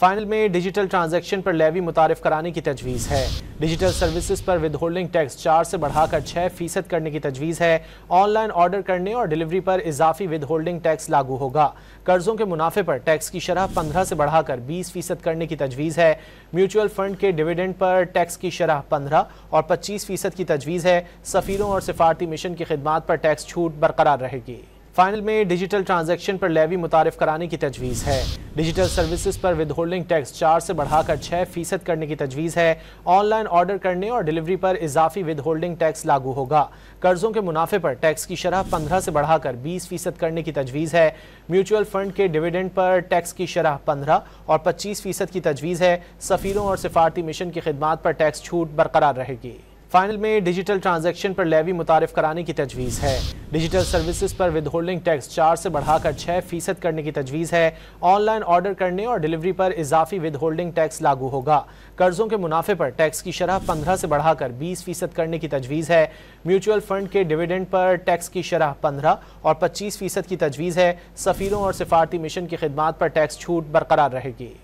Final में digital transaction पर levy मुतारिफ कराने की तजवीज़ है। डिजिटल सर्विसेज पर विद होल्डिंग टैक्स 4 से बढ़ाकर 6% करने की तजवीज़ है। ऑनलाइन ऑर्डर करने और डिलीवरी पर इजाफी विद होल्डिंग टैक्स लागू होगा। कर्जों के मुनाफे पर टैक्स की शरह 15 से बढ़ाकर 20% करने की तजवीज़ है। म्यूचुअल फंड के डिविडेंड पर टैक्स की शरह 15 और 25% की तजवीज़ है। सफ़ीरों और सिफारती मिशन की खिदमात पर टैक्स छूट बरकरार रहेगी। फाइनल में डिजिटल ट्रांजैक्शन पर लेवी मुतारिफ कराने की तजवीज़ है। डिजिटल सर्विसेज पर विद होल्डिंग टैक्स 4 से बढ़ाकर 6% करने की तजवीज़ है। ऑनलाइन ऑर्डर करने और डिलीवरी पर इजाफी विद होल्डिंग टैक्स लागू होगा। कर्जों के मुनाफे पर टैक्स की शरह 15 से बढ़ाकर 20% करने की तजवीज़ है। म्यूचुअल फंड के डिविडेंड पर टैक्स की शरह 15 और 25% की तजवीज़ है। सफ़ीरों और सिफारती मिशन की खिदमात पर टैक्स छूट बरकरार रहेगी। फाइनल में डिजिटल ट्रांजैक्शन पर लेवी मुतारिफ कराने की तजवीज़ है। डिजिटल सर्विसेज पर विद होल्डिंग टैक्स 4 से बढ़ाकर 6% करने की तजवीज़ है। ऑनलाइन ऑर्डर करने और डिलीवरी पर इजाफी विद होल्डिंग टैक्स लागू होगा। कर्जों के मुनाफे पर टैक्स की शरह 15 से बढ़ाकर 20% करने की तजवीज़ है। म्यूचुअल फंड के डिविडेंड पर टैक्स की शरह 15 और 25% की तजवीज़ है। सफ़ीरों और सिफारती मिशन की खिदमात पर टैक्स छूट बरकरार रहेगी।